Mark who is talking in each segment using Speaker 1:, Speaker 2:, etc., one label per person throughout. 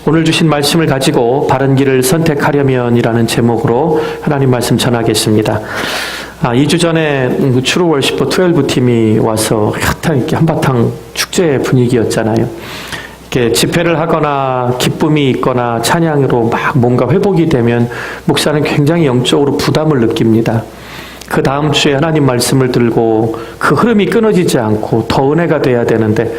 Speaker 1: 오늘 주신 말씀을 가지고 바른 길을 선택하려면이라는 제목으로 하나님 말씀 전하겠습니다. 2주 전에 추루 월시퍼 12 팀이 와서 이렇게 한바탕 축제 분위기였잖아요. 이렇게 집회를 하거나 기쁨이 있거나 찬양으로 막 뭔가 회복이 되면 목사는 굉장히 영적으로 부담을 느낍니다. 그 다음 주에 하나님 말씀을 들고 그 흐름이 끊어지지 않고 더 은혜가 돼야 되는데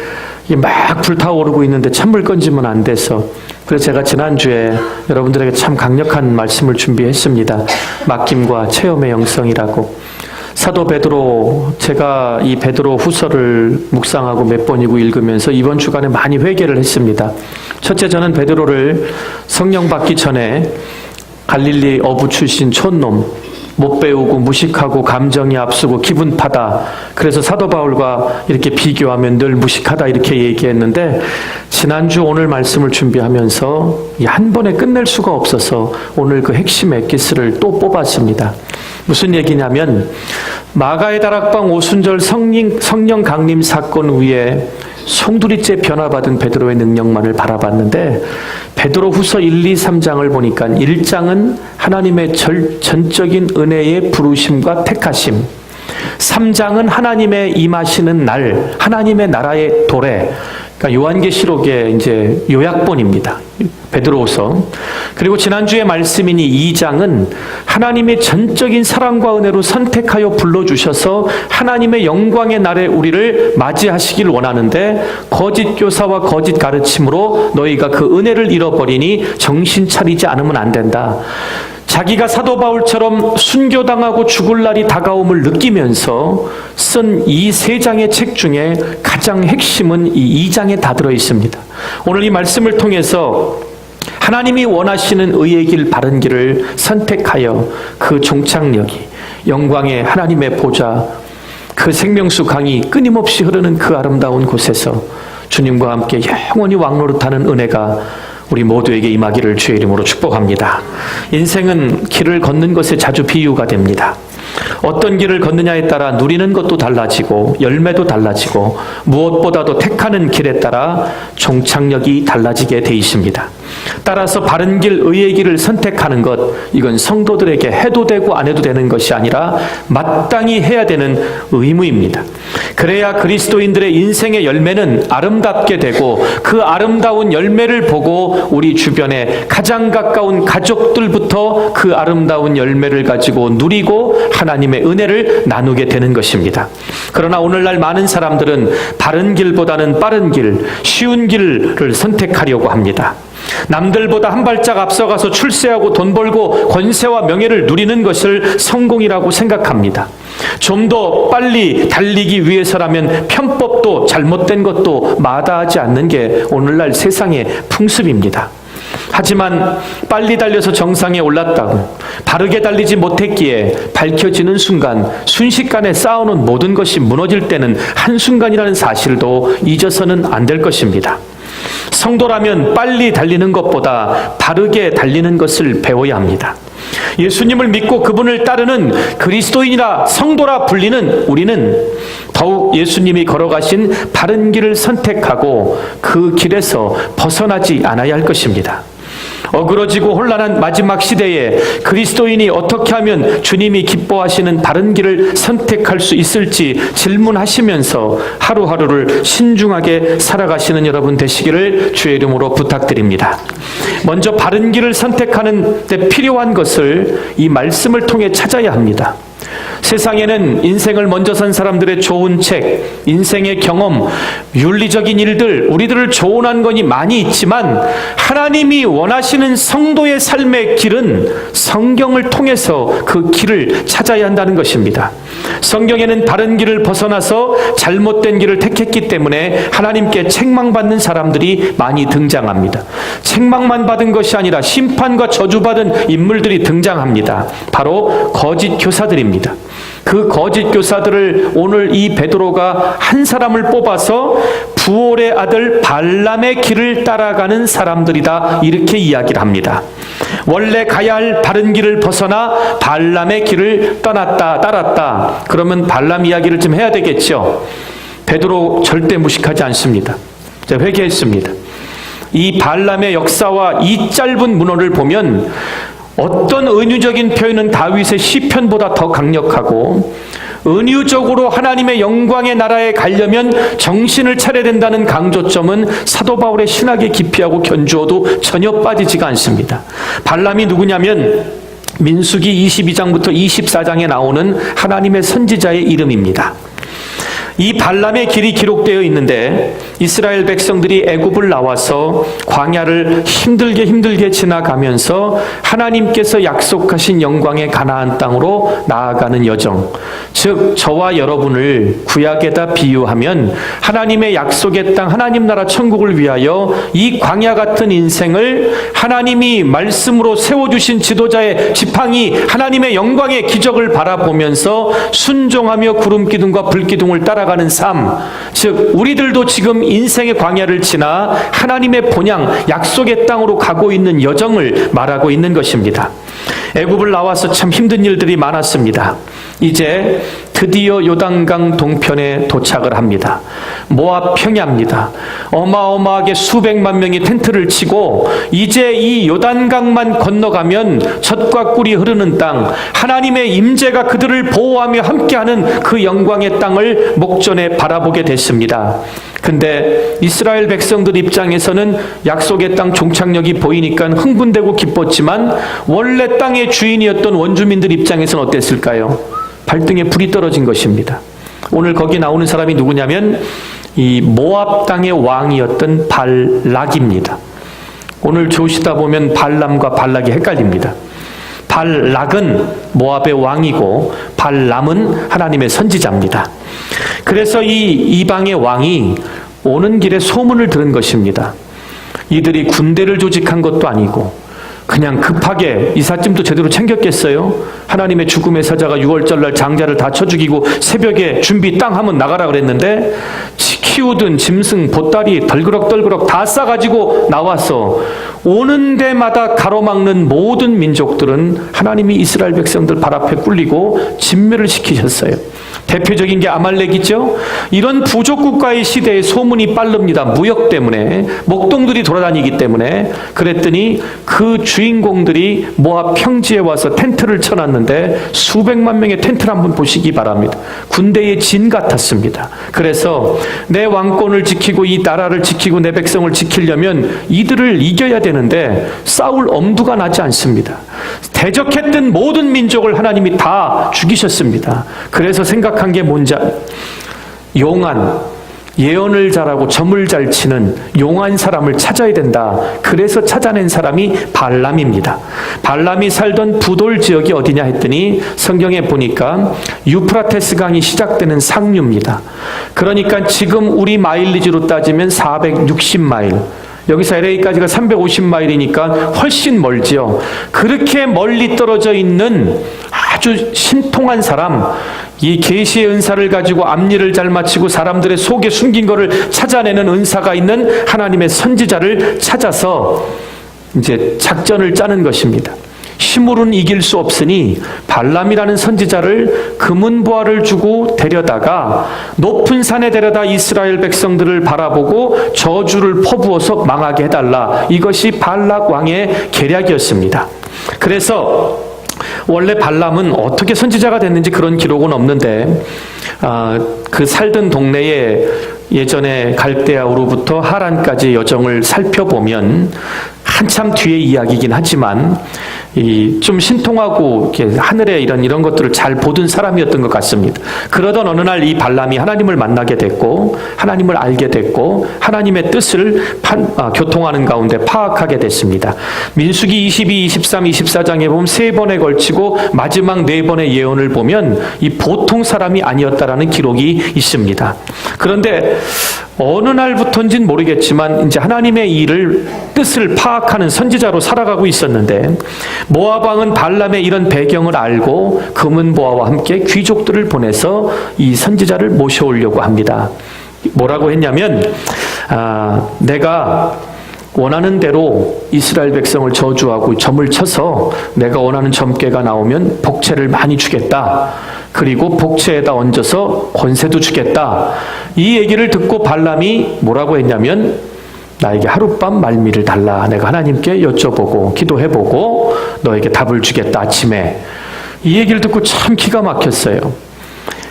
Speaker 1: 막 불타오르고 있는데 찬물 건지면 안 돼서, 그래서 제가 지난주에 여러분들에게 참 강력한 말씀을 준비했습니다. 맡김과 체험의 영성이라고. 사도 베드로, 제가 이 베드로 후서를 묵상하고 몇 번이고 읽으면서 이번 주간에 많이 회개를 했습니다. 첫째, 저는 베드로를 성령 받기 전에 갈릴리 어부 출신 촌놈, 못 배우고 무식하고 감정이 앞서고 기분 파다, 그래서 사도 바울과 이렇게 비교하면 늘 무식하다 이렇게 얘기했는데, 지난주 오늘 말씀을 준비하면서 한 번에 끝낼 수가 없어서 오늘 그 핵심 엑기스를 또 뽑았습니다. 무슨 얘기냐면, 마가의 다락방 오순절 성령 강림 사건 후에 송두리째 변화받은 베드로의 능력만을 바라봤는데, 베드로 후서 1, 2, 3장을 보니까 1장은 하나님의 전적인 은혜의 부르심과 택하심, 3장은 하나님의 임하시는 날, 하나님의 나라의 도래, 그러니까 요한계시록의 이제 요약본입니다. 베드로후서. 그리고 지난주의 말씀이니 2장은 하나님의 전적인 사랑과 은혜로 선택하여 불러주셔서 하나님의 영광의 날에 우리를 맞이하시길 원하는데, 거짓 교사와 거짓 가르침으로 너희가 그 은혜를 잃어버리니 정신 차리지 않으면 안 된다. 자기가 사도 바울처럼 순교당하고 죽을 날이 다가옴을 느끼면서 쓴 이 3장의 책 중에 가장 핵심은 이 2장에 다 들어 있습니다. 오늘 이 말씀을 통해서 하나님이 원하시는 의의 길, 바른 길을 선택하여 그 종착역이 영광의 하나님의 보좌, 그 생명수 강이 끊임없이 흐르는 그 아름다운 곳에서 주님과 함께 영원히 왕노릇하는 은혜가 우리 모두에게 임하기를 주의 이름으로 축복합니다. 인생은 길을 걷는 것에 자주 비유가 됩니다. 어떤 길을 걷느냐에 따라 누리는 것도 달라지고 열매도 달라지고 무엇보다도 택하는 길에 따라 종착역이 달라지게 돼 있습니다. 따라서 바른 길, 의의 길을 선택하는 것, 이건 성도들에게 해도 되고 안 해도 되는 것이 아니라 마땅히 해야 되는 의무입니다. 그래야 그리스도인들의 인생의 열매는 아름답게 되고, 그 아름다운 열매를 보고 우리 주변에 가장 가까운 가족들부터 그 아름다운 열매를 가지고 누리고 하나님의 은혜를 나누게 되는 것입니다. 그러나 오늘날 많은 사람들은 바른 길보다는 빠른 길, 쉬운 길을 선택하려고 합니다. 남들보다 한 발짝 앞서가서 출세하고 돈 벌고 권세와 명예를 누리는 것을 성공이라고 생각합니다. 좀 더 빨리 달리기 위해서라면 편법도 잘못된 것도 마다하지 않는 게 오늘날 세상의 풍습입니다. 하지만 빨리 달려서 정상에 올랐다고 바르게 달리지 못했기에 밝혀지는 순간, 순식간에 쌓아놓은 모든 것이 무너질 때는 한순간이라는 사실도 잊어서는 안 될 것입니다. 성도라면 빨리 달리는 것보다 바르게 달리는 것을 배워야 합니다. 예수님을 믿고 그분을 따르는 그리스도인이라 성도라 불리는 우리는 더욱 예수님이 걸어가신 바른 길을 선택하고 그 길에서 벗어나지 않아야 할 것입니다. 어그러지고 혼란한 마지막 시대에 그리스도인이 어떻게 하면 주님이 기뻐하시는 바른 길을 선택할 수 있을지 질문하시면서 하루하루를 신중하게 살아가시는 여러분 되시기를 주의 이름으로 부탁드립니다. 먼저 바른 길을 선택하는 데 필요한 것을 이 말씀을 통해 찾아야 합니다. 세상에는 인생을 먼저 산 사람들의 좋은 책, 인생의 경험, 윤리적인 일들, 우리들을 조언한 것이 많이 있지만 하나님이 원하시는 성도의 삶의 길은 성경을 통해서 그 길을 찾아야 한다는 것입니다. 성경에는 바른 길을 벗어나서 잘못된 길을 택했기 때문에 하나님께 책망받는 사람들이 많이 등장합니다. 책망만 받은 것이 아니라 심판과 저주받은 인물들이 등장합니다. 바로 거짓 교사들입니다. 그 거짓 교사들을 오늘 이 베드로가 한 사람을 뽑아서 부올의 아들 발람의 길을 따라가는 사람들이다, 이렇게 이야기를 합니다. 원래 가야 할 바른 길을 벗어나 발람의 길을 따랐다. 그러면 발람 이야기를 좀 해야 되겠죠. 베드로 절대 무식하지 않습니다. 제가 회개했습니다. 이 발람의 역사와 이 짧은 문헌을 보면 어떤 은유적인 표현은 다윗의 시편보다 더 강력하고, 은유적으로 하나님의 영광의 나라에 가려면 정신을 차려야 된다는 강조점은 사도 바울의 신학의 깊이하고 견주어도 전혀 빠지지가 않습니다. 발람이 누구냐면 민수기 22장부터 24장에 나오는 하나님의 선지자의 이름입니다. 이 발람의 길이 기록되어 있는데, 이스라엘 백성들이 애굽을 나와서 광야를 힘들게 지나가면서 하나님께서 약속하신 영광의 가나안 땅으로 나아가는 여정, 즉 저와 여러분을 구약에다 비유하면 하나님의 약속의 땅, 하나님 나라 천국을 위하여 이 광야 같은 인생을 하나님이 말씀으로 세워주신 지도자의 지팡이, 하나님의 영광의 기적을 바라보면서 순종하며 구름기둥과 불기둥을 따라가는 삶, 즉 우리들도 지금 인생의 광야를 지나 하나님의 본향, 약속의 땅으로 가고 있는 여정을 말하고 있는 것입니다. 애굽을 나와서 참 힘든 일들이 많았습니다. 이제 드디어 요단강 동편에 도착을 합니다. 모압 평야입니다. 어마어마하게 수백만 명이 텐트를 치고 이제 이 요단강만 건너가면 젖과 꿀이 흐르는 땅, 하나님의 임재가 그들을 보호하며 함께하는 그 영광의 땅을 목전에 바라보게 됐습니다. 근데 이스라엘 백성들 입장에서는 약속의 땅 종착역이 보이니까 흥분되고 기뻤지만, 원래 땅의 주인이었던 원주민들 입장에서는 어땠을까요? 발등에 불이 떨어진 것입니다. 오늘 거기 나오는 사람이 누구냐면 이 모압 땅의 왕이었던 발락입니다. 오늘 조시다 보면 발람과 발락이 헷갈립니다. 발락은 모압의 왕이고 발람은 하나님의 선지자입니다. 그래서 이 이방의 왕이 오는 길에 소문을 들은 것입니다. 이들이 군대를 조직한 것도 아니고 그냥 급하게 이삿짐도 제대로 챙겼겠어요? 하나님의 죽음의 사자가 6월절날 장자를 다 쳐 죽이고 새벽에 준비 땅 하면 나가라 그랬는데, 키우던 짐승, 보따리 덜그럭 다 싸가지고 나와서 오는 데마다 가로막는 모든 민족들은 하나님이 이스라엘 백성들 발 앞에 꿀리고 진멸을 시키셨어요. 대표적인 게 아말렉이죠. 이런 부족국가의 시대에 소문이 빠릅니다. 무역 때문에, 목동들이 돌아다니기 때문에. 그랬더니 그 주인공들이 모압 평지에 와서 텐트를 쳐놨는데 수백만 명의 텐트를 한번 보시기 바랍니다. 군대의 진 같았습니다. 그래서 내 왕권을 지키고 이 나라를 지키고 내 백성을 지키려면 이들을 이겨야 되는데 싸울 엄두가 나지 않습니다. 대적했던 모든 민족을 하나님이 다 죽이셨습니다. 그래서 생각한 게 뭔지, 용한, 예언을 잘하고 점을 잘 치는 용한 사람을 찾아야 된다. 그래서 찾아낸 사람이 발람입니다. 발람이 살던 부돌 지역이 어디냐 했더니 성경에 보니까 유프라테스 강이 시작되는 상류입니다. 그러니까 지금 우리 마일리지로 따지면 460마일, 여기서 LA까지가 350마일이니까 훨씬 멀지요. 그렇게 멀리 떨어져 있는 아주 신통한 사람, 이 계시의 은사를 가지고 앞일을 잘 마치고 사람들의 속에 숨긴 것을 찾아내는 은사가 있는 하나님의 선지자를 찾아서 이제 작전을 짜는 것입니다. 힘으로는 이길 수 없으니 발람이라는 선지자를 금은보화를 주고 데려다가 높은 산에 데려다 이스라엘 백성들을 바라보고 저주를 퍼부어서 망하게 해달라. 이것이 발락 왕의 계략이었습니다. 그래서 원래 발람은 어떻게 선지자가 됐는지 그런 기록은 없는데, 그 살던 동네에 예전에 갈대아우로부터 하란까지 여정을 살펴보면 한참 뒤의 이야기이긴 하지만 좀 신통하고 이렇게 하늘에 이런 것들을 잘 보던 사람이었던 것 같습니다. 그러던 어느 날 이 발람이 하나님을 만나게 됐고 하나님을 알게 됐고 하나님의 뜻을 교통하는 가운데 파악하게 됐습니다. 민수기 22, 23, 24장에 보면 3번에 걸치고 마지막 4번의 예언을 보면 이 보통 사람이 아니었다라는 기록이 있습니다. 그런데 어느 날부터인지는 모르겠지만 이제 하나님의 일을, 뜻을 파악하는 선지자로 살아가고 있었는데, 모압 왕은 발람의 이런 배경을 알고 금은보화와 함께 귀족들을 보내서 이 선지자를 모셔오려고 합니다. 뭐라고 했냐면, 내가 원하는 대로 이스라엘 백성을 저주하고 점을 쳐서 내가 원하는 점괘가 나오면 복채를 많이 주겠다. 그리고 복채에다 얹어서 권세도 주겠다. 이 얘기를 듣고 발람이 뭐라고 했냐면, 나에게 하룻밤 말미를 달라. 내가 하나님께 여쭤보고 기도해보고 너에게 답을 주겠다 아침에. 이 얘기를 듣고 참 기가 막혔어요.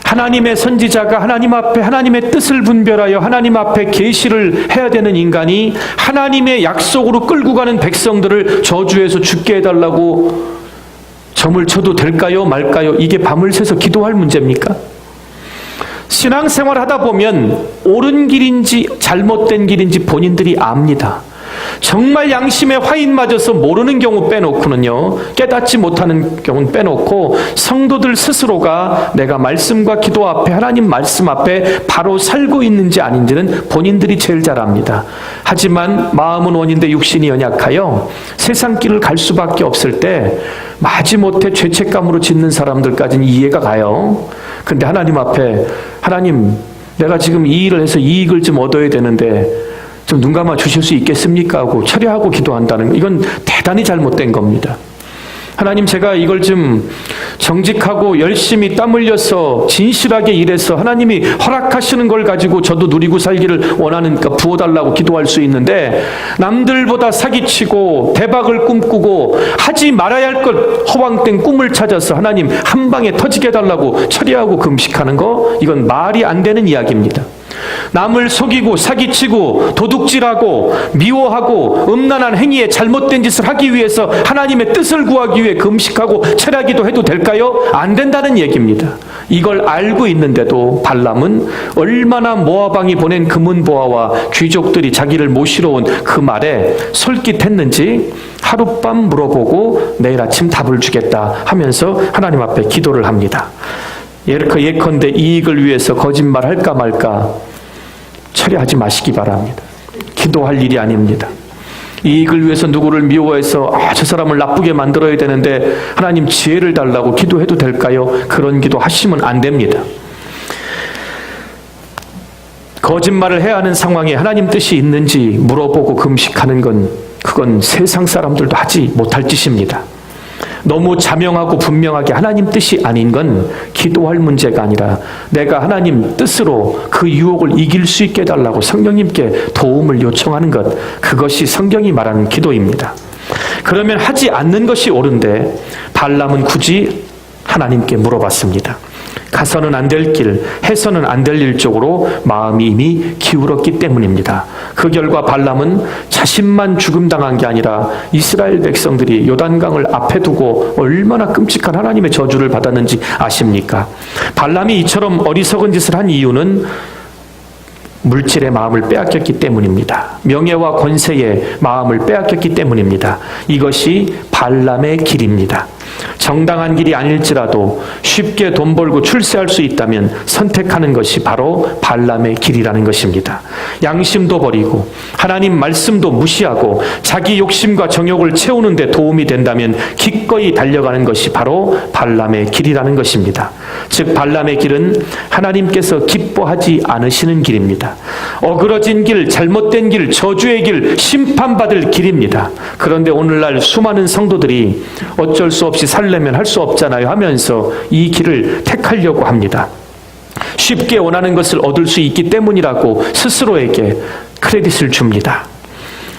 Speaker 1: 하나님의 선지자가 하나님 앞에 하나님의 뜻을 분별하여 하나님 앞에 계시를 해야 되는 인간이 하나님의 약속으로 끌고 가는 백성들을 저주해서 죽게 해달라고 점을 쳐도 될까요 말까요? 이게 밤을 새서 기도할 문제입니까? 신앙생활 하다 보면 옳은 길인지 잘못된 길인지 본인들이 압니다. 정말 양심의 화인 맞아서 모르는 경우 빼놓고는요, 깨닫지 못하는 경우는 빼놓고 성도들 스스로가 내가 말씀과 기도 앞에 하나님 말씀 앞에 바로 살고 있는지 아닌지는 본인들이 제일 잘 압니다. 하지만 마음은 원인데 육신이 연약하여 세상 길을 갈 수밖에 없을 때 마지못해 죄책감으로 짓는 사람들까지는 이해가 가요. 근데 하나님 앞에 하나님 내가 지금 이 일을 해서 이익을 좀 얻어야 되는데 좀 눈 감아 주실 수 있겠습니까? 하고 철회하고 기도한다는 이건 대단히 잘못된 겁니다. 하나님 제가 이걸 좀 정직하고 열심히 땀 흘려서 진실하게 일해서 하나님이 허락하시는 걸 가지고 저도 누리고 살기를 원하니까 부어달라고 기도할 수 있는데 남들보다 사기치고 대박을 꿈꾸고 하지 말아야 할 것 허황된 꿈을 찾아서 하나님 한 방에 터지게 해달라고 처리하고 금식하는 거 이건 말이 안 되는 이야기입니다. 남을 속이고 사기치고 도둑질하고 미워하고 음란한 행위에 잘못된 짓을 하기 위해서 하나님의 뜻을 구하기 위해 금식하고 철야기도 해도 될까요? 안 된다는 얘기입니다. 이걸 알고 있는데도 발람은 얼마나 모아방이 보낸 금은보화와 귀족들이 자기를 모시러 온 그 말에 솔깃했는지 하룻밤 물어보고 내일 아침 답을 주겠다 하면서 하나님 앞에 기도를 합니다. 예컨대 이익을 위해서 거짓말 할까 말까 처리하지 마시기 바랍니다. 기도할 일이 아닙니다. 이익을 위해서 누구를 미워해서 저 사람을 나쁘게 만들어야 되는데 하나님 지혜를 달라고 기도해도 될까요? 그런 기도 하시면 안 됩니다. 거짓말을 해야 하는 상황에 하나님 뜻이 있는지 물어보고 금식하는 그건 세상 사람들도 하지 못할 짓입니다. 너무 자명하고 분명하게 하나님 뜻이 아닌 건 기도할 문제가 아니라 내가 하나님 뜻으로 그 유혹을 이길 수 있게 해달라고 성령님께 도움을 요청하는 것, 그것이 성경이 말하는 기도입니다. 그러면 하지 않는 것이 옳은데 발람은 굳이 하나님께 물어봤습니다. 가서는 안 될 길, 해서는 안 될 일 쪽으로 마음이 이미 기울었기 때문입니다. 그 결과 발람은 자신만 죽음당한 게 아니라 이스라엘 백성들이 요단강을 앞에 두고 얼마나 끔찍한 하나님의 저주를 받았는지 아십니까? 발람이 이처럼 어리석은 짓을 한 이유는 물질의 마음을 빼앗겼기 때문입니다. 명예와 권세의 마음을 빼앗겼기 때문입니다. 이것이 발람의 길입니다. 정당한 길이 아닐지라도 쉽게 돈 벌고 출세할 수 있다면 선택하는 것이 바로 발람의 길이라는 것입니다. 양심도 버리고 하나님 말씀도 무시하고 자기 욕심과 정욕을 채우는 데 도움이 된다면 기꺼이 달려가는 것이 바로 발람의 길이라는 것입니다. 즉 발람의 길은 하나님께서 기뻐하지 않으시는 길입니다. 어그러진 길, 잘못된 길, 저주의 길, 심판받을 길입니다. 그런데 오늘날 수많은 성도들이 어쩔 수 없이 살려면 할 수 없잖아요 하면서 이 길을 택하려고 합니다. 쉽게 원하는 것을 얻을 수 있기 때문이라고 스스로에게 크레딧을 줍니다.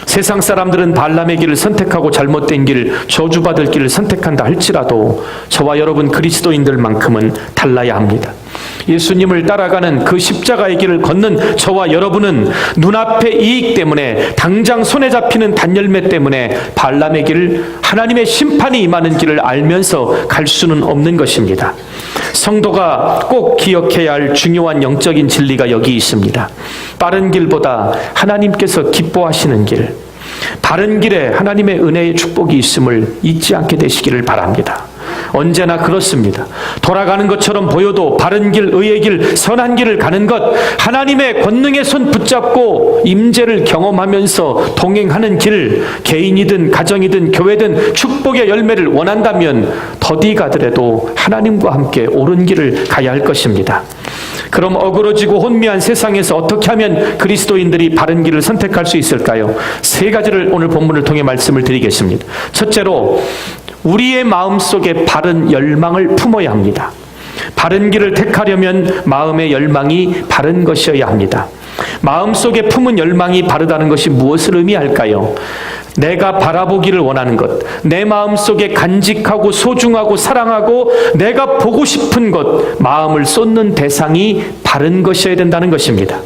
Speaker 1: 세상 사람들은 발람의 길을 선택하고 잘못된 길, 저주받을 길을 선택한다 할지라도 저와 여러분 그리스도인들만큼은 달라야 합니다. 예수님을 따라가는 그 십자가의 길을 걷는 저와 여러분은 눈앞의 이익 때문에 당장 손에 잡히는 단열매 때문에 발람의 길, 하나님의 심판이 임하는 길을 알면서 갈 수는 없는 것입니다. 성도가 꼭 기억해야 할 중요한 영적인 진리가 여기 있습니다. 빠른 길보다 하나님께서 기뻐하시는 길, 바른 길에 하나님의 은혜의 축복이 있음을 잊지 않게 되시기를 바랍니다. 언제나 그렇습니다. 돌아가는 것처럼 보여도 바른 길, 의의 길, 선한 길을 가는 것, 하나님의 권능의 손 붙잡고 임재를 경험하면서 동행하는 길, 개인이든 가정이든 교회든 축복의 열매를 원한다면 더디 가더라도 하나님과 함께 옳은 길을 가야 할 것입니다. 그럼 어그러지고 혼미한 세상에서 어떻게 하면 그리스도인들이 바른 길을 선택할 수 있을까요? 세 가지를 오늘 본문을 통해 말씀을 드리겠습니다. 첫째로 우리의 마음속에 바른 열망을 품어야 합니다. 바른 길을 택하려면 마음의 열망이 바른 것이어야 합니다. 마음속에 품은 열망이 바르다는 것이 무엇을 의미할까요? 내가 바라보기를 원하는 것, 내 마음속에 간직하고 소중하고 사랑하고 내가 보고 싶은 것, 마음을 쏟는 대상이 바른 것이어야 된다는 것입니다.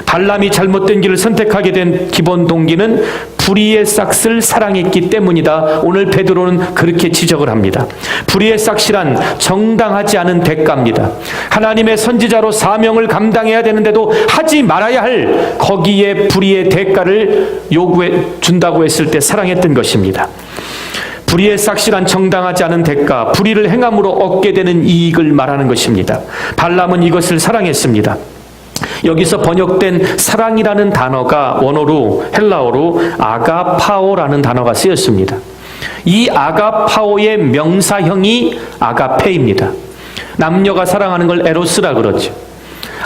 Speaker 1: 발람이 잘못된 길을 선택하게 된 기본 동기는 불의의 싹을 사랑했기 때문이다. 오늘 베드로는 그렇게 지적을 합니다. 불의의 싹이란 정당하지 않은 대가입니다. 하나님의 선지자로 사명을 감당해야 되는데도 하지 말아야 할 거기에 불의의 대가를 요구해 준다고 했을 때 사랑했던 것입니다. 불의의 싹이란 정당하지 않은 대가, 불의를 행함으로 얻게 되는 이익을 말하는 것입니다. 발람은 이것을 사랑했습니다. 여기서 번역된 사랑이라는 단어가 원어로 헬라어로 아가파오라는 단어가 쓰였습니다. 이 아가파오의 명사형이 아가페입니다. 남녀가 사랑하는 걸 에로스라 그러죠.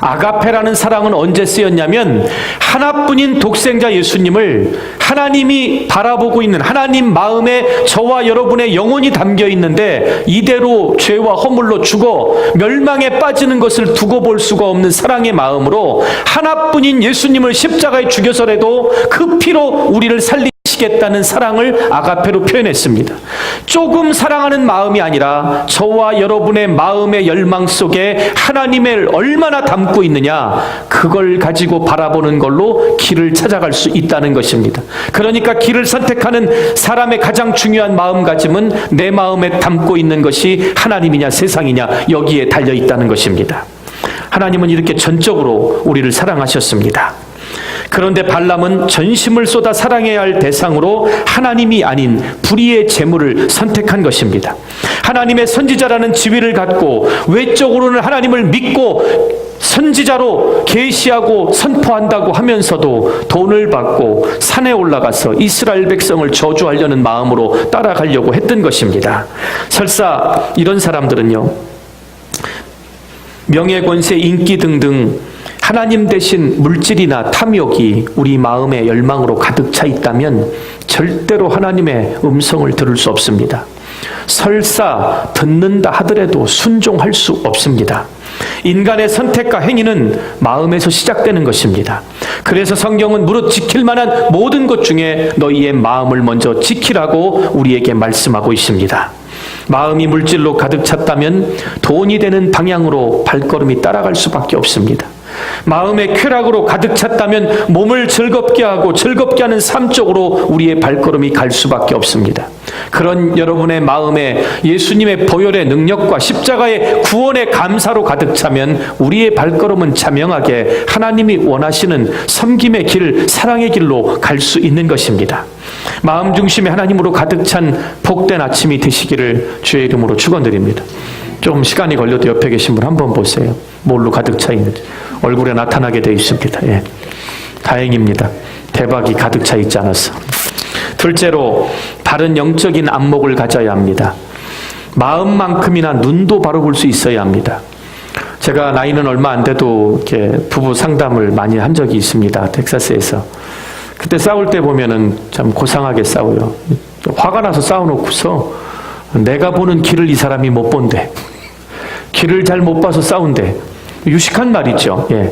Speaker 1: 아가페라는 사랑은 언제 쓰였냐면 하나뿐인 독생자 예수님을 하나님이 바라보고 있는 하나님 마음에 저와 여러분의 영혼이 담겨 있는데 이대로 죄와 허물로 죽어 멸망에 빠지는 것을 두고 볼 수가 없는 사랑의 마음으로 하나뿐인 예수님을 십자가에 죽여서라도 그 피로 우리를 살리시겠다는 사랑을 아가페로 표현했습니다. 조금 사랑하는 마음이 아니라 저와 여러분의 마음의 열망 속에 하나님을 얼마나 담고 있느냐, 그걸 가지고 바라보는 걸로 길을 찾아갈 수 있다는 것입니다. 그러니까 길을 선택하는 사람의 가장 중요한 마음가짐은 내 마음에 담고 있는 것이 하나님이냐 세상이냐 여기에 달려 있다는 것입니다. 하나님은 이렇게 전적으로 우리를 사랑하셨습니다. 그런데 발람은 전심을 쏟아 사랑해야 할 대상으로 하나님이 아닌 불의의 재물을 선택한 것입니다. 하나님의 선지자라는 지위를 갖고 외적으로는 하나님을 믿고 선지자로 계시하고 선포한다고 하면서도 돈을 받고 산에 올라가서 이스라엘 백성을 저주하려는 마음으로 따라가려고 했던 것입니다. 설사 이런 사람들은요, 명예, 권세, 인기 등등 하나님 대신 물질이나 탐욕이 우리 마음의 열망으로 가득 차 있다면 절대로 하나님의 음성을 들을 수 없습니다. 설사 듣는다 하더라도 순종할 수 없습니다. 인간의 선택과 행위는 마음에서 시작되는 것입니다. 그래서 성경은 무릇 지킬 만한 모든 것 중에 너희의 마음을 먼저 지키라고 우리에게 말씀하고 있습니다. 마음이 물질로 가득 찼다면 돈이 되는 방향으로 발걸음이 따라갈 수밖에 없습니다. 마음의 쾌락으로 가득 찼다면 몸을 즐겁게 하고 즐겁게 하는 삶 쪽으로 우리의 발걸음이 갈 수밖에 없습니다. 그런 여러분의 마음에 예수님의 보혈의 능력과 십자가의 구원의 감사로 가득 차면 우리의 발걸음은 자명하게 하나님이 원하시는 섬김의 길, 사랑의 길로 갈 수 있는 것입니다. 마음 중심에 하나님으로 가득 찬 복된 아침이 되시기를 주의 이름으로 축원드립니다. 좀 시간이 걸려도 옆에 계신 분 한번 보세요. 뭘로 가득 차 있는지. 얼굴에 나타나게 되어 있습니다. 예. 다행입니다. 대박이 가득 차 있지 않아서. 둘째로, 바른 영적인 안목을 가져야 합니다. 마음만큼이나 눈도 바로 볼 수 있어야 합니다. 제가 나이는 얼마 안 돼도 이렇게 부부 상담을 많이 한 적이 있습니다. 텍사스에서. 그때 싸울 때 보면은 참 고상하게 싸워요. 화가 나서 싸워놓고서 내가 보는 길을 이 사람이 못 본대. 길을 잘 못 봐서 싸운대. 유식한 말이죠. 예.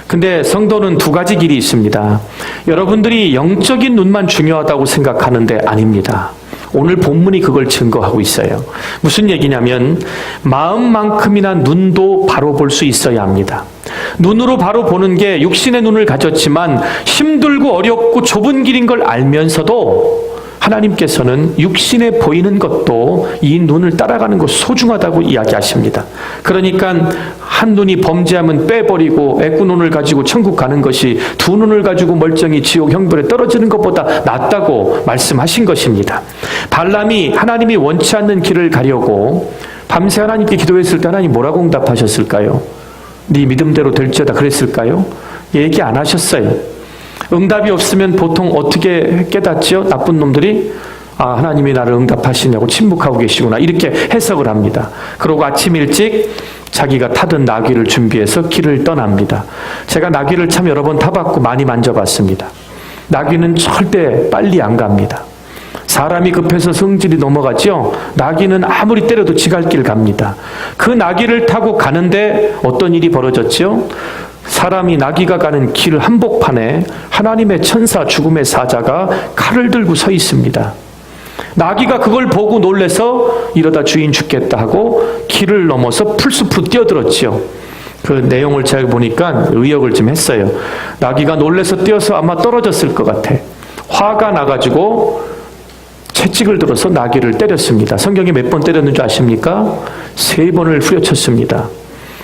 Speaker 1: 근데 성도는 두 가지 길이 있습니다. 여러분들이 영적인 눈만 중요하다고 생각하는데 아닙니다. 오늘 본문이 그걸 증거하고 있어요. 무슨 얘기냐면 마음만큼이나 눈도 바로 볼 수 있어야 합니다. 눈으로 바로 보는 게 육신의 눈을 가졌지만 힘들고 어렵고 좁은 길인 걸 알면서도 하나님께서는 육신에 보이는 것도 이 눈을 따라가는 것 소중하다고 이야기하십니다. 그러니까 한 눈이 범죄하면 빼버리고 애꾸눈을 가지고 천국 가는 것이 두 눈을 가지고 멀쩡히 지옥 형벌에 떨어지는 것보다 낫다고 말씀하신 것입니다. 발람이 하나님이 원치 않는 길을 가려고 밤새 하나님께 기도했을 때 하나님 뭐라고 응답하셨을까요? 네 믿음대로 될지어다 그랬을까요? 얘기 안 하셨어요. 응답이 없으면 보통 어떻게 깨닫죠? 나쁜 놈들이 하나님이 나를 응답하시냐고 침묵하고 계시구나 이렇게 해석을 합니다. 그러고 아침 일찍 자기가 타던 나귀를 준비해서 길을 떠납니다. 제가 나귀를 참 여러 번 타봤고 많이 만져봤습니다. 나귀는 절대 빨리 안 갑니다. 사람이 급해서 성질이 넘어가죠. 나귀는 아무리 때려도 지갈 길 갑니다. 그 나귀를 타고 가는데 어떤 일이 벌어졌죠? 사람이 나귀가 가는 길 한복판에 하나님의 천사 죽음의 사자가 칼을 들고 서 있습니다. 나귀가 그걸 보고 놀래서 이러다 주인 죽겠다 하고 길을 넘어서 풀숲으로 뛰어들었지요. 그 내용을 제가 보니까 의역을 좀 했어요. 나귀가 놀래서 뛰어서 아마 떨어졌을 것 같아. 화가 나가지고 채찍을 들어서 나귀를 때렸습니다. 성경에 몇 번 때렸는 줄 아십니까? 3번을 후려쳤습니다.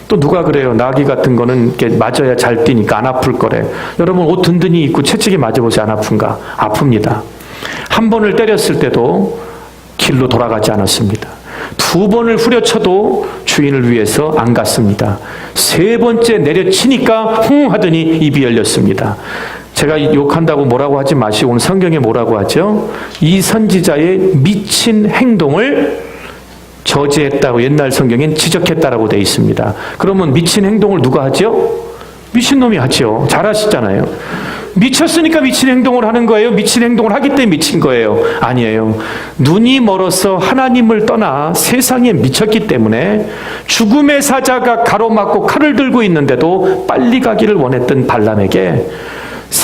Speaker 1: 또 누가 그래요? 나귀 같은 거는 이렇게 맞아야 잘 뛰니까 안 아플 거래. 여러분 옷 든든히 입고 채찍에 맞아보세요. 안 아픈가? 아픕니다. 한 번을 때렸을 때도 길로 돌아가지 않았습니다. 2번을 후려쳐도 주인을 위해서 안 갔습니다. 3번째 내려치니까 흥 하더니 입이 열렸습니다. 제가 욕한다고 뭐라고 하지 마시고 오늘 성경에 뭐라고 하죠? 이 선지자의 미친 행동을 저지했다고 옛날 성경엔 지적했다라고 되어 있습니다. 그러면 미친 행동을 누가 하죠? 미친놈이 하죠. 잘 아시잖아요. 미쳤으니까 미친 행동을 하는 거예요? 미친 행동을 하기 때문에 미친 거예요? 아니에요. 눈이 멀어서 하나님을 떠나 세상에 미쳤기 때문에 죽음의 사자가 가로막고 칼을 들고 있는데도 빨리 가기를 원했던 발람에게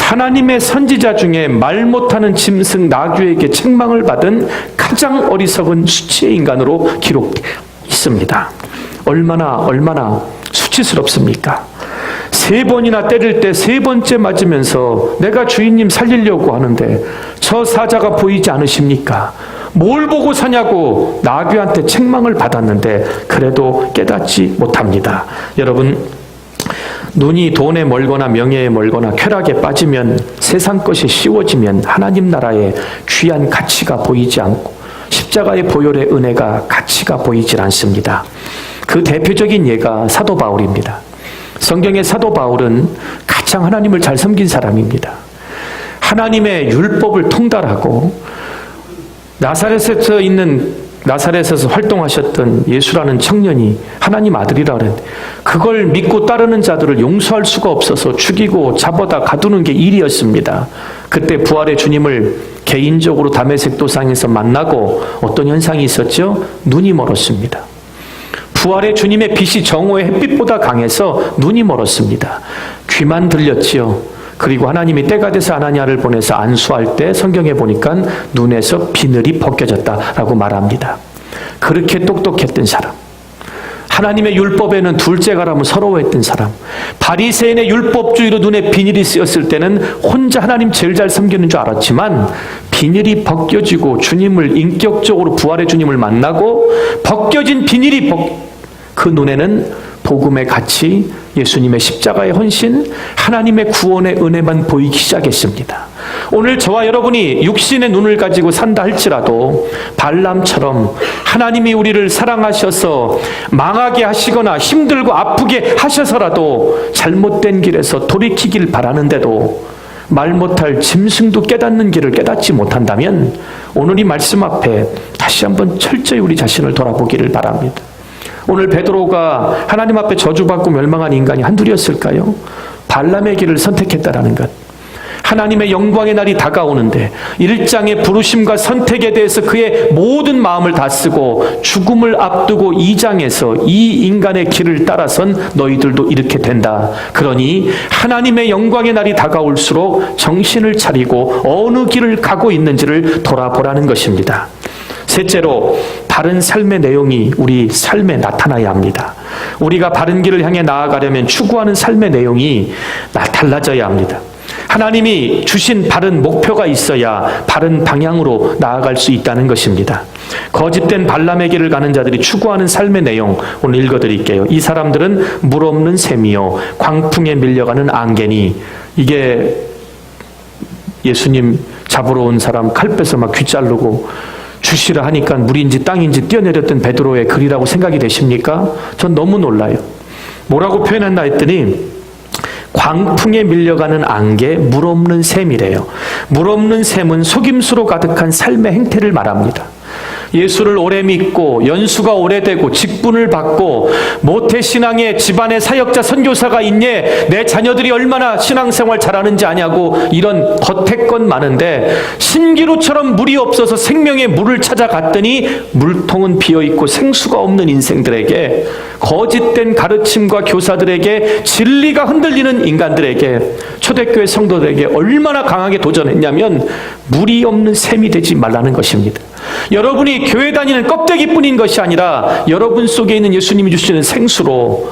Speaker 1: 하나님의 선지자 중에 말 못하는 짐승 나귀에게 책망을 받은 가장 어리석은 수치의 인간으로 기록되어 있습니다. 얼마나 수치스럽습니까? 3번이나 때릴 때 3번째 맞으면서 내가 주인님 살리려고 하는데 저 사자가 보이지 않으십니까? 뭘 보고 사냐고 나귀한테 책망을 받았는데 그래도 깨닫지 못합니다. 여러분, 눈이 돈에 멀거나 명예에 멀거나 쾌락에 빠지면 세상 것이 쉬워지면 하나님 나라의 귀한 가치가 보이지 않고 십자가의 보혈의 은혜가 가치가 보이질 않습니다. 그 대표적인 예가 사도 바울입니다. 성경의 사도 바울은 가장 하나님을 잘 섬긴 사람입니다. 하나님의 율법을 통달하고 나사렛에서 활동하셨던 예수라는 청년이 하나님 아들이라 그랬는데 그걸 믿고 따르는 자들을 용서할 수가 없어서 죽이고 잡아다 가두는 게 일이었습니다. 그때 부활의 주님을 개인적으로 다메섹 도상에서 만나고 어떤 현상이 있었죠? 눈이 멀었습니다. 부활의 주님의 빛이 정오의 햇빛보다 강해서 눈이 멀었습니다. 귀만 들렸지요. 그리고 하나님이 때가 돼서 아나니아를 보내서 안수할 때 성경에 보니까 눈에서 비늘이 벗겨졌다라고 말합니다. 그렇게 똑똑했던 사람, 하나님의 율법에는 둘째가라면 서러워했던 사람, 바리새인의 율법주의로 눈에 비늘이 쓰였을 때는 혼자 하나님 제일 잘 섬기는 줄 알았지만 비늘이 벗겨지고 주님을 인격적으로 부활의 주님을 만나고 벗겨진 비늘이 그 눈에는 복음의 가치, 예수님의 십자가의 헌신, 하나님의 구원의 은혜만 보이기 시작했습니다. 오늘 저와 여러분이 육신의 눈을 가지고 산다 할지라도 발람처럼 하나님이 우리를 사랑하셔서 망하게 하시거나 힘들고 아프게 하셔서라도 잘못된 길에서 돌이키길 바라는데도 말 못할 짐승도 깨닫는 길을 깨닫지 못한다면 오늘 이 말씀 앞에 다시 한번 철저히 우리 자신을 돌아보기를 바랍니다. 오늘 베드로가 하나님 앞에 저주받고 멸망한 인간이 한둘이었을까요? 발람의 길을 선택했다라는 것. 하나님의 영광의 날이 다가오는데 1장의 부르심과 선택에 대해서 그의 모든 마음을 다 쓰고 죽음을 앞두고 2장에서 이 인간의 길을 따라선 너희들도 이렇게 된다. 그러니 하나님의 영광의 날이 다가올수록 정신을 차리고 어느 길을 가고 있는지를 돌아보라는 것입니다. 셋째로, 바른 삶의 내용이 우리 삶에 나타나야 합니다. 우리가 바른 길을 향해 나아가려면 추구하는 삶의 내용이 달라져야 합니다. 하나님이 주신 바른 목표가 있어야 바른 방향으로 나아갈 수 있다는 것입니다. 거짓된 발람의 길을 가는 자들이 추구하는 삶의 내용 오늘 읽어드릴게요. 이 사람들은 물 없는 샘이요 광풍에 밀려가는 앙개니. 이게 예수님 잡으러 온 사람 칼 빼서 막 귀 자르고 주시라 하니까 물인지 땅인지 뛰어내렸던 베드로의 글이라고 생각이 되십니까? 전 너무 놀라요. 뭐라고 표현했나 했더니 광풍에 밀려가는 안개, 물 없는 샘이래요. 물 없는 샘은 속임수로 가득한 삶의 행태를 말합니다. 예수를 오래 믿고 연수가 오래되고 직분을 받고 모태신앙의 집안의 사역자 선교사가 있네, 내 자녀들이 얼마나 신앙생활 잘하는지 아냐고 이런 겉에 건 많은데 신기루처럼 물이 없어서 생명의 물을 찾아갔더니 물통은 비어있고 생수가 없는 인생들에게, 거짓된 가르침과 교사들에게, 진리가 흔들리는 인간들에게, 초대교회 성도들에게 얼마나 강하게 도전했냐면 물이 없는 샘이 되지 말라는 것입니다. 여러분이 교회 다니는 껍데기뿐인 것이 아니라 여러분 속에 있는 예수님이 주시는 생수로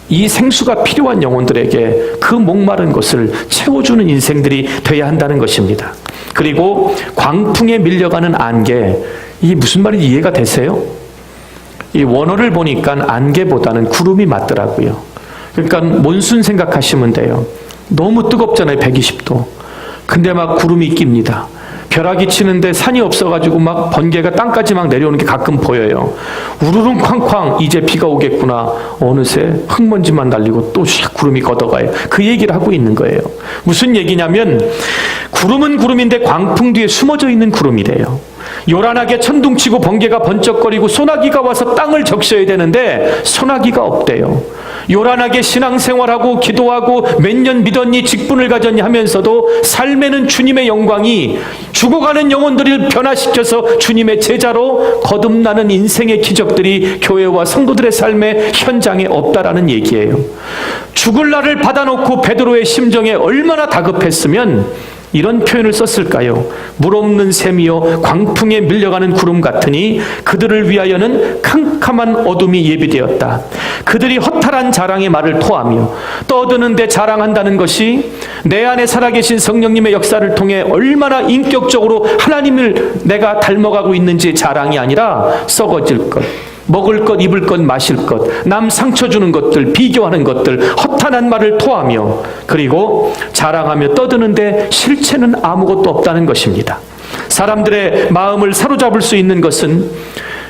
Speaker 1: 이 생수가 필요한 영혼들에게 그 목마른 것을 채워주는 인생들이 돼야 한다는 것입니다. 그리고 광풍에 밀려가는 안개, 이게 무슨 말인지 이해가 되세요? 이 원어를 보니까 안개보다는 구름이 맞더라고요. 그러니까 몬순 생각하시면 돼요. 너무 뜨겁잖아요, 120도. 근데 막 구름이 낍니다. 벼락이 치는데 산이 없어가지고 막 번개가 땅까지 막 내려오는 게 가끔 보여요. 우르릉 쾅쾅, 이제 비가 오겠구나. 어느새 흙먼지만 날리고 또 구름이 걷어가요. 그 얘기를 하고 있는 거예요. 무슨 얘기냐면 구름은 구름인데 광풍 뒤에 숨어져 있는 구름이래요. 요란하게 천둥치고 번개가 번쩍거리고 소나기가 와서 땅을 적셔야 되는데 소나기가 없대요. 요란하게 신앙생활하고 기도하고 몇 년 믿었니, 직분을 가졌니 하면서도 삶에는 주님의 영광이 죽어가는 영혼들을 변화시켜서 주님의 제자로 거듭나는 인생의 기적들이 교회와 성도들의 삶의 현장에 없다라는 얘기예요. 죽을 날을 받아놓고 베드로의 심정에 얼마나 다급했으면 이런 표현을 썼을까요? 물 없는 샘이요 광풍에 밀려가는 구름 같으니 그들을 위하여는 캄캄한 어둠이 예비되었다. 그들이 허탈한 자랑의 말을 토하며 떠드는데 자랑한다는 것이 내 안에 살아계신 성령님의 역사를 통해 얼마나 인격적으로 하나님을 내가 닮아가고 있는지 자랑이 아니라 썩어질 것, 먹을 것, 입을 것, 마실 것, 남 상처 주는 것들, 비교하는 것들, 허탄한 말을 토하며 그리고 자랑하며 떠드는데 실체는 아무것도 없다는 것입니다. 사람들의 마음을 사로잡을 수 있는 것은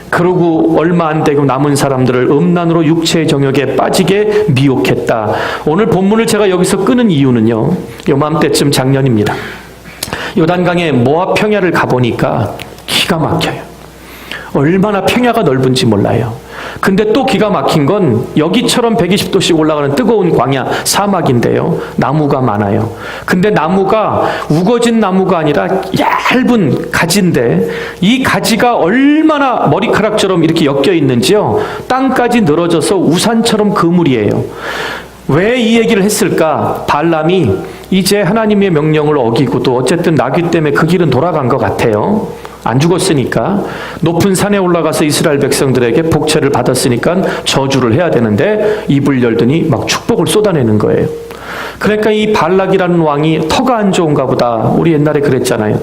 Speaker 1: 그러고 얼마 안 되고 남은 사람들을 음란으로 육체의 정욕에 빠지게 미혹했다. 오늘 본문을 제가 여기서 끄는 이유는요, 요맘때쯤 작년입니다. 요단강의 모압 평야를 가보니까 기가 막혀요. 얼마나 평야가 넓은지 몰라요. 근데 또 기가 막힌 건 여기처럼 120도씩 올라가는 뜨거운 광야, 사막인데요, 나무가 많아요. 근데 나무가 우거진 나무가 아니라 얇은 가지인데 이 가지가 얼마나 머리카락처럼 이렇게 엮여 있는지요, 땅까지 늘어져서 우산처럼 그물이에요. 왜 이 얘기를 했을까? 발람이 이제 하나님의 명령을 어기고도 어쨌든 나귀 때문에 그 길은 돌아간 것 같아요. 안 죽었으니까 높은 산에 올라가서 이스라엘 백성들에게 복채를 받았으니까 저주를 해야 되는데 입을 열더니 막 축복을 쏟아내는 거예요. 그러니까 이 발락이라는 왕이 터가 안 좋은가 보다. 우리 옛날에 그랬잖아요.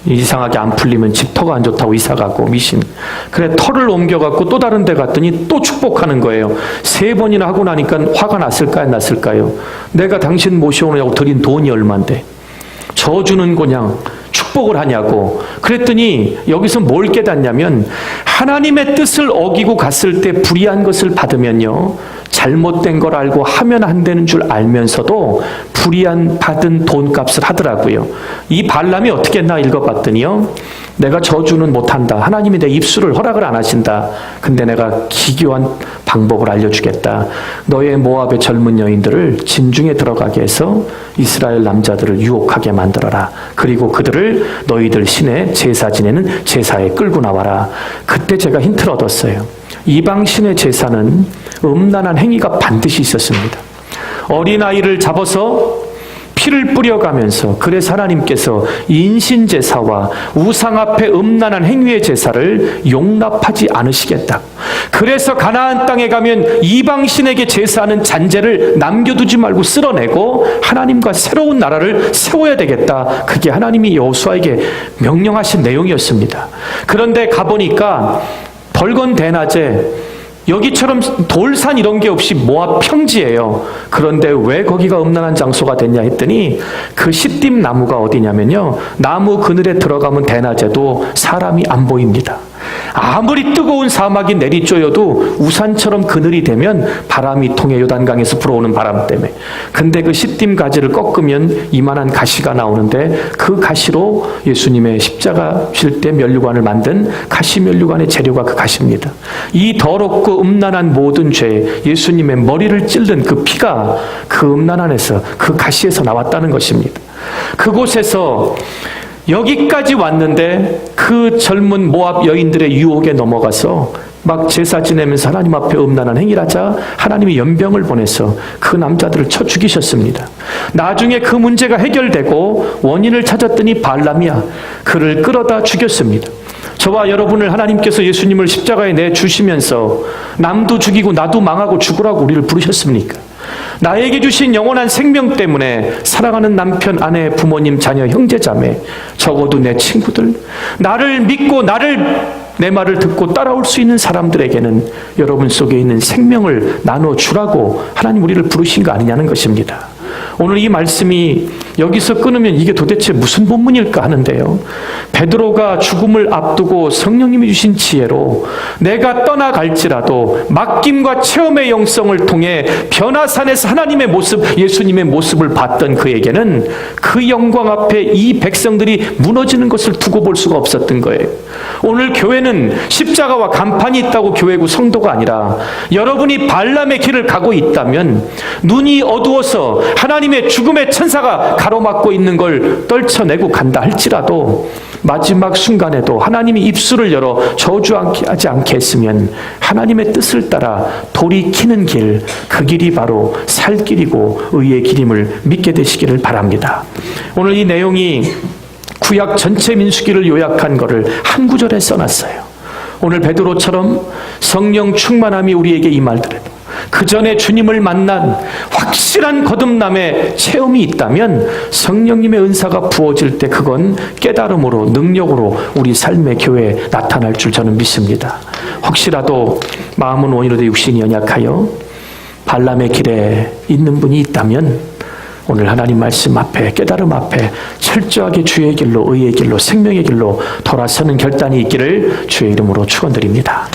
Speaker 1: 이상하게 안 풀리면 집 터가 안 좋다고 이사가고 미신. 그래 터를 옮겨갖고 또 다른 데 갔더니 또 축복하는 거예요. 3번이나 하고 나니까 화가 났을까요, 안 났을까요? 내가 당신 모셔오느냐고 드린 돈이 얼만데 저주는 그냥 축복을 하냐고. 그랬더니 여기서 뭘 깨닫냐면 하나님의 뜻을 어기고 갔을 때 불의한 것을 받으면요, 잘못된 걸 알고 하면 안 되는 줄 알면서도 불의한 받은 돈값을 하더라고요. 이 발람이 어떻게 했나 읽어봤더니요, 내가 저주는 못한다. 하나님이 내 입술을 허락을 안 하신다. 근데 내가 기교한 방법을 알려주겠다. 너의 모압의 젊은 여인들을 진중에 들어가게 해서 이스라엘 남자들을 유혹하게 만들어라. 그리고 그들을 너희들 신의 제사 지내는 제사에 끌고 나와라. 그때 제가 힌트를 얻었어요. 이방 신의 제사는 음란한 행위가 반드시 있었습니다. 어린아이를 잡아서 피를 뿌려가면서, 그래서 하나님께서 인신제사와 우상 앞에 음란한 행위의 제사를 용납하지 않으시겠다. 그래서 가나안 땅에 가면 이방신에게 제사하는 잔재를 남겨두지 말고 쓸어내고 하나님과 새로운 나라를 세워야 되겠다. 그게 하나님이 여호수아에게 명령하신 내용이었습니다. 그런데 가보니까 벌건 대낮에 여기처럼 돌산 이런 게 없이 모압 평지예요. 그런데 왜 거기가 음란한 장소가 됐냐 했더니 그 시딤 나무가 어디냐면요, 나무 그늘에 들어가면 대낮에도 사람이 안 보입니다. 아무리 뜨거운 사막이 내리쪼여도 우산처럼 그늘이 되면 바람이 통해 요단강에서 불어오는 바람 때문에. 근데 그 시딤 가지를 꺾으면 이만한 가시가 나오는데 그 가시로 예수님의 십자가 질 때 면류관을 만든 가시 면류관의 재료가 그 가시입니다. 이 더럽고 음란한 모든 죄, 예수님의 머리를 찔른 그 피가 그 음란한에서 그 가시에서 나왔다는 것입니다. 그곳에서 여기까지 왔는데 그 젊은 모압 여인들의 유혹에 넘어가서 막 제사 지내면서 하나님 앞에 음란한 행위를 하자 하나님이 연병을 보내서 그 남자들을 쳐 죽이셨습니다. 나중에 그 문제가 해결되고 원인을 찾았더니 발람이야. 그를 끌어다 죽였습니다. 저와 여러분을 하나님께서 예수님을 십자가에 내주시면서 남도 죽이고 나도 망하고 죽으라고 우리를 부르셨습니까? 나에게 주신 영원한 생명 때문에 사랑하는 남편, 아내, 부모님, 자녀, 형제, 자매, 적어도 내 친구들, 나를 믿고 내 말을 듣고 따라올 수 있는 사람들에게는 여러분 속에 있는 생명을 나눠주라고 하나님 우리를 부르신 거 아니냐는 것입니다. 오늘 이 말씀이 여기서 끊으면 이게 도대체 무슨 본문일까 하는데요. 베드로가 죽음을 앞두고 성령님이 주신 지혜로 내가 떠나갈지라도 맡김과 체험의 영성을 통해 변화산에서 하나님의 모습, 예수님의 모습을 봤던 그에게는 그 영광 앞에 이 백성들이 무너지는 것을 두고 볼 수가 없었던 거예요. 오늘 교회는 십자가와 간판이 있다고 교회고 성도가 아니라 여러분이 발람의 길을 가고 있다면 눈이 어두워서 하나님의 죽음의 천사가 가로막고 있는 걸 떨쳐내고 간다 할지라도 마지막 순간에도 하나님이 입술을 열어 저주하지 않게 했으면 하나님의 뜻을 따라 돌이키는 길, 그 길이 바로 살 길이고 의의 길임을 믿게 되시기를 바랍니다. 오늘 이 내용이 구약 전체 민수기를 요약한 것을 한 구절에 써놨어요. 오늘 베드로처럼 성령 충만함이 우리에게 임하더라도 그 전에 주님을 만난 확실한 거듭남의 체험이 있다면 성령님의 은사가 부어질 때 그건 깨달음으로, 능력으로 우리 삶의 교회에 나타날 줄 저는 믿습니다. 혹시라도 마음은 원이로 되 육신이 연약하여 발람의 길에 있는 분이 있다면 오늘 하나님 말씀 앞에, 깨달음 앞에 철저하게 주의 길로, 의의 길로, 생명의 길로 돌아서는 결단이 있기를 주의 이름으로 축원드립니다.